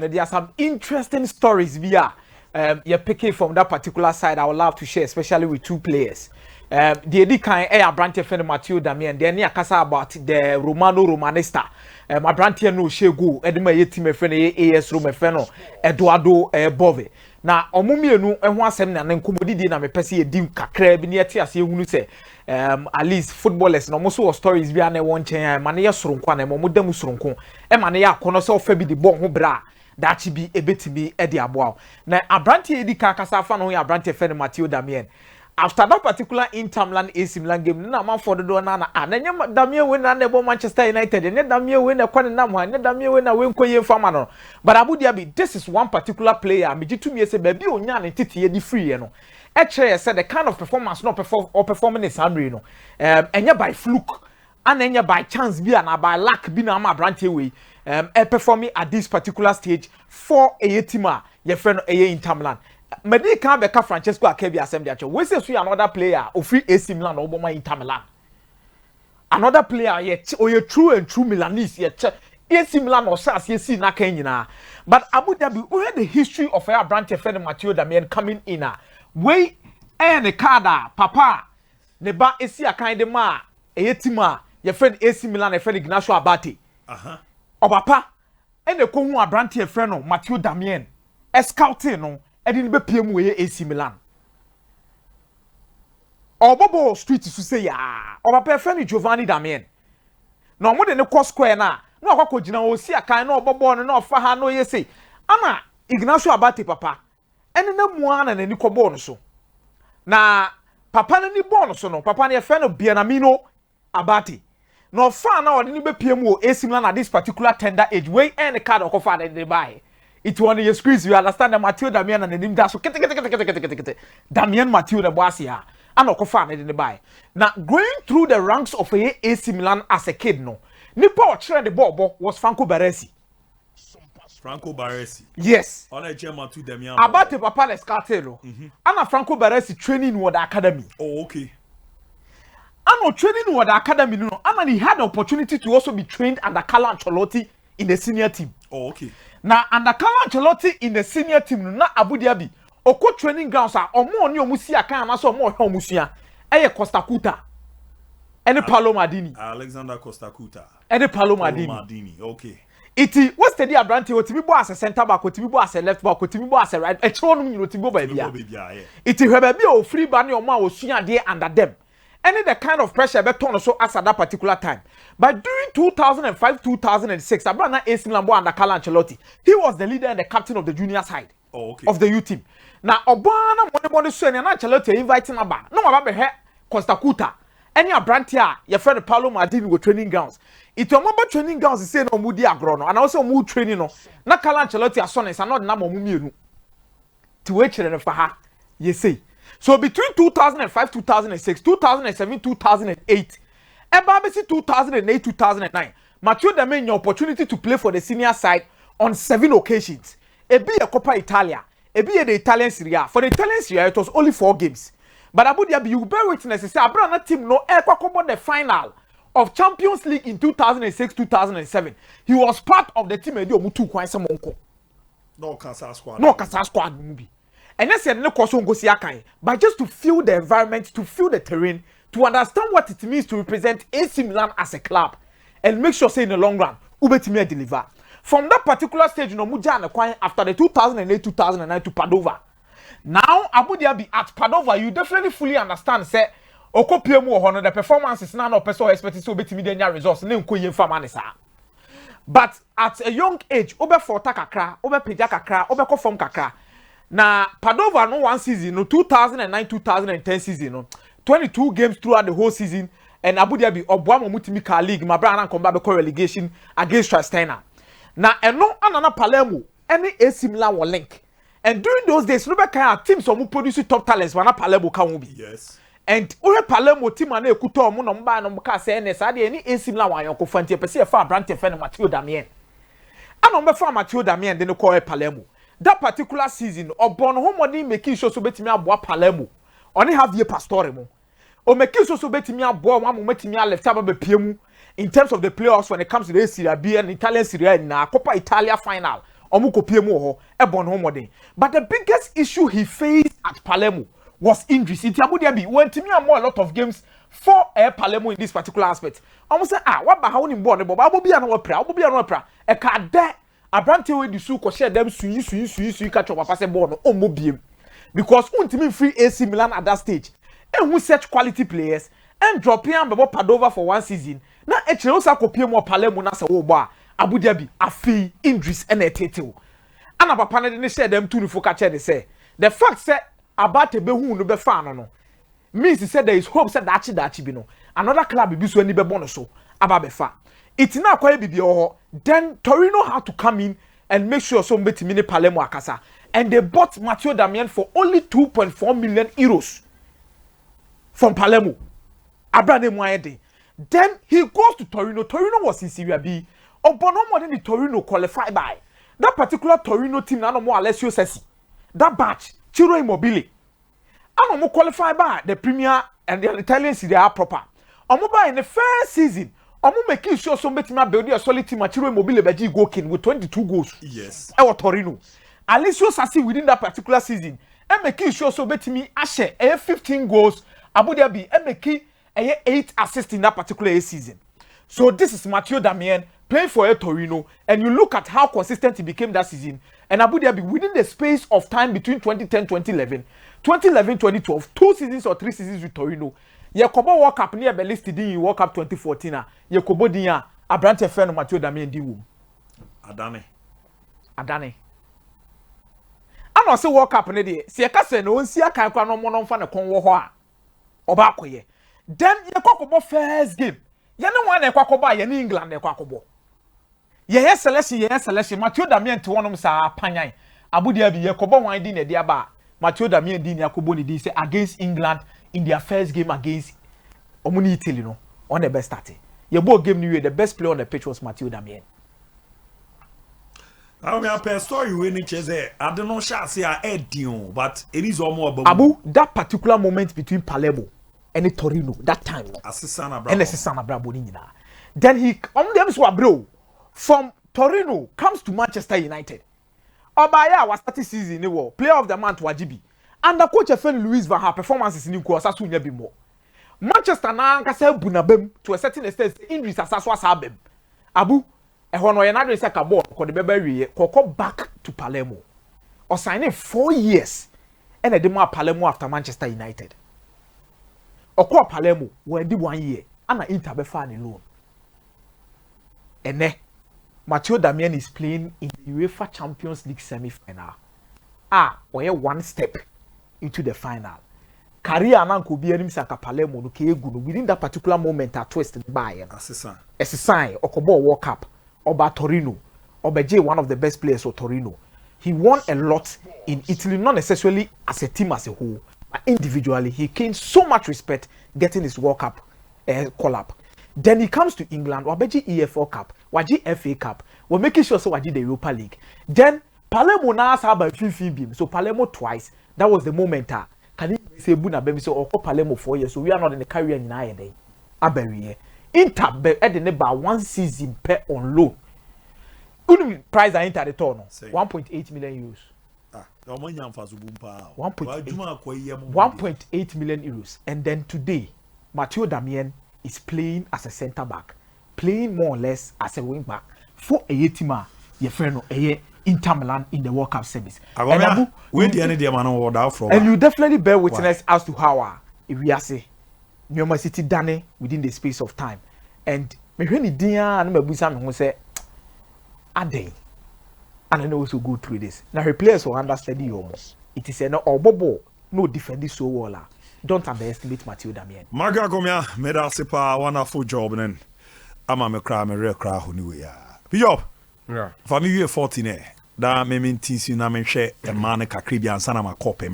and there are some interesting stories via you're picking from that particular side. I would love to share, especially with two players. The Eddie kind of Brante friend Matteo Darmian. Then I kasa about the Romano Romanista. My Brante no shego. Edema yeti friend AS Rome friend Eduardo Bove. Na omumi enu ehwo asem na nkomodi di na mepese yedim kakra bi ne ate ase ehunu se at least footballers no mo so stories bi na won chen ma ne yesoronko na mo dam soronko e ma ne ya akono se ofa bi di ball ho bra dachi bi ebetimi e di aboa na abrante edi kakasa fa no ya abrante fe ne Matteo Darmian. After that particular Inter Milan AC Milan game, na man for the door na nya Darmian win na nebo Manchester United, nya Darmian win na kwane nam ha, nya Darmian win na wen koye fama no. But Abu Dhabi, this is one particular player, me jitu me say baby onya ne tete ye di free no. E chere say the kind of performance no performing is Henry no. Enya by fluke, and enya by chance bi na by luck bi na ma branch way. Performing at this particular stage for a team ye friend a Inter Milan. Medi can be Francesco Akebi assembly actually. We say another player of free AC Milan or Obama Inter Milan. Another player yet or you true and true Milanese yet AC Milan or SAS you see na Kenya. But Abu Dhabi, we had the history of our branch friend Matteo Darmian coming in. We and Kada Papa Neba AC a kind of ma a team your friend AC Milan a friend Ignacio Abate. Or Papa and the Kongu branch friend Matteo Darmian. Scouting no. Edin be PM we AC Milan. Obobo street to say ya. Oba perfect Giovanni Darmian. No more than a cost square na. No akwa gina o si akan na obobo no fa ha no ye say. Ama Ignacio Abate papa. Ene na muana na ni kobo no so. Na papa na ni bon so no. Papa na ye fe no Bienamino Abate. No fa na odi ni be PM o AC Milan at this particular tender age. We any card okofa na dey buy. It one your squeeze, you understand the Matteo Darmian and the name that's so Darmian Matteo the Boasia. I'm not confident in the buy. Now going through the ranks of AC Milan as a kid, no. Nipo train the ball was Franco Baresi. Franco Baresi. Yes. On a German to Darmian. About the Papa Lescatelo. Anna Franco Baresi training with the academy. Oh, okay. I'm not training with the academy, no. And he had the opportunity to also be trained under Carlo Ancelotti in the senior team. Oh, okay. Now, under Carlo Ancelotti in the senior team, na Abu Dhabi, oko training grounds are omo ni omusia kan na so omo hwe omusia. Eye Costa Cuta. Ene Paolo Maldini. Alexander Costa Cuta. Ene Paolo Maldini. Okay. Iti what's the deal Abrante otimi bo as a center back, otimi bo as a left back, otimi bo as a right. E tro no nyiro otimi bo ba bia. Iti hwe ba bia o free ba ne omo a osua de under them. Any the kind of pressure be turn so as at that particular time. But during 2005-2006, Abrana AC Milan under Carlo Ancelotti, he was the leader and the captain of the junior side of the youth team. Now, Obana Money Son and Ancelotti inviting Abba. No, Abba he Costa Cuta. Any Abrantia, your friend Paolo Maldini with training grounds. It's a mobile training grounds is saying no Moody Agrono and also mood training. No, not Carlo Ancelotti as son is not number Mumu to wait and for her. You see. So between 2005, 2006, 2007, 2008, and Babisi 2008, 2009, Matteo Darmian your opportunity to play for the senior side on 7 occasions. A be a Coppa Italia, a be the Italian Serie A. For the Italian Serie A, it was only 4 games. But Abu Dhabi, you bear witness, say Abrana team no equal the final of Champions League in 2006, 2007. He was part of the team Edio Mutu Kwanse Monko. No Kasa squad. No Kasa squad movie. And yes, no question go see akai, but just to feel the environment, to feel the terrain, to understand what it means to represent AC Milan as a club, and make sure say in the long run, Ubetimi deliver. From that particular stage, no Muja and after the 2008-2009 to Padova. Now Abu Dhabi at Padova, you definitely fully understand. Say, Okopiemu honor the performance is now no person expected to Ubetimi denya results. Ne unko yen famanisa. But at a young age, Obe for kakra, Obe peja kakra, Obe ko form kakra. Na Padova no one season no 2009-2010 season no 22 games throughout the whole season and Abu Dhabi Obuamo Mutimika League my brother come back relegation against Trastena. Na eno anana Palermo any AC Milan will link. And during those days no be kind teams who produce top talents wana Palermo can be. Yes. And ore Palermo team na ekuto omo no mba no ka say na sa de any AC Milan wan yonko fanti pese fa Brante fe no Matteo Darmian. Ano mbe fa Matteo Darmian de no call Palermo. That particular season, Obon Homodi making sure so betimi aboa Palermo. Oni have ye pastore mo. O making sure so betimi aboa one moment me left aba be piemu in terms of the playoffs when it comes to the Serie B and Italian Serie A na Coppa Italia final. omo kopie mu ho e bon ho modern. But the biggest issue he faced at Palermo was injuries. It abudia bi when timi am a lot of games for Palermo in this particular aspect. Omo say what ba how ni ball ne bo ba bia na wapra obo bia na wapra e ka de abrante we di su ko share dem suyi catch up papa say ball no omo biem because untimi free AC Milan at that stage. And who such quality players and drop him bebo Padova for one season. Na echere osa kopie mo Palermo na se wo bo a Abu Dhabi afi injuries and etetew. Ana papa ne share them two for catch they say. The fact say Abate be hu no be fa no means say there is hope say dachi bi no. Another club bi so ani be bono so aba be fa. It na akwaye bibi ho. Then Torino had to come in and make sure some betimi ne Palermo akasa. And they bought Matteo Darmian for only 2.4 million euros from Palermo. Then he goes to Torino. Torino was in Serie B. Obono more than the Torino qualified by. That particular Torino team, no more Alessio Sessi. That batch, Ciro Immobile. And no qualified by the Premier and the Italian Serie A proper. Omo in the first season, omo making sure somebody build a solid team. Ciro Immobile beji goalkeeper with 22 goals. Yes. Ewa Torino. Alessio Sassi within that particular season, and making sure somebody me ashe 15 goals. Abu Dhabi making 8 assists in that particular season. So this is Matteo Darmian playing for Torino, and you look at how consistent he became that season. And Abu Dhabi within the space of time between 2010-2011, 2011-2012, 2 seasons or 3 seasons with Torino. Yakobo World Cup near listed in World Cup 2014. Yakobo Dia Abrante Feno Matteo Darmian di wom. Adane. I say World Cup ne dey. Se ka se no nsi aka kwa no mo no mfa ne kon wo ho a. Oba akoye. Then ye kwakobo first game. Ye ne wan na kwakobo ye ne England na kwakobo. Ye selection Matteo Darmian te wonom sa panyan. Abu Dhabi ye kobo wan di na dia ba. Matteo Darmian di ni akobo ni di say against England in their first game against Omuni Italy no. On the best start. Ye bo game ni the best player on the pitch was Matteo Darmian. I mean, a story when it is I don't know, say but it is almost about Abu, that particular moment between Palermo and Torino, that time, then he on them so bro from Torino comes to Manchester United. Obaya was 30 season in war, player of the month Wajibi, and the coach of Luis Van Gaal performances in the course as soon be more. Manchester na nkasa bunabem to a certain extent injuries asaswa sabem. Abu Ehono yanadre saka ball ko de beba wie kokko back to Palermo. Or signing 4 years and a demo Palermo after Manchester United. Okwa Palermo when di 1 year and Inter be fa ni loan. Ene Matteo Darmian is playing in the UEFA Champions League semi-final. Oye 1 step into the final. Career na ko bi anim saka Palermo no ke egu no within that particular moment a twist by Assisant Okobo World Cup. Oba Torino, Obeje, one of the best players of Torino. He won a lot in Italy, not necessarily as a team as a whole, but individually. He gained so much respect getting his World Cup call-up. Then he comes to England, Obeje EFL Cup, Waji FA Cup. We're making sure so Waji the Europa League. Then Palermo now have a few beam. So Palermo twice. That was the moment. Can you say Buna baby so or Palermo 4 years? So we are not in the career in a day. Aberie. Inter about 1 season per on loan. Only price I Inter return 1.8 million euros. 1.8 million euros. And then today, Matteo Darmian is playing as a centre back, playing more or less as a wing back for a team. Your friend, Inter Milan in the World Cup semis. And you definitely bear witness as to how we are say. Nyoma City done within the space of time. And me when it dia and me busa me say adey. And I know also go through this. Now the players will understand you almost. It is no obobo no defend so well. Don't underestimate Matteo Darmian. Akomeah made us a wonderful job then. I'm a cry, real cry who ya. Job. Yeah. For me 14 da me mean things you na me share a man ka Caribbean sana ma copy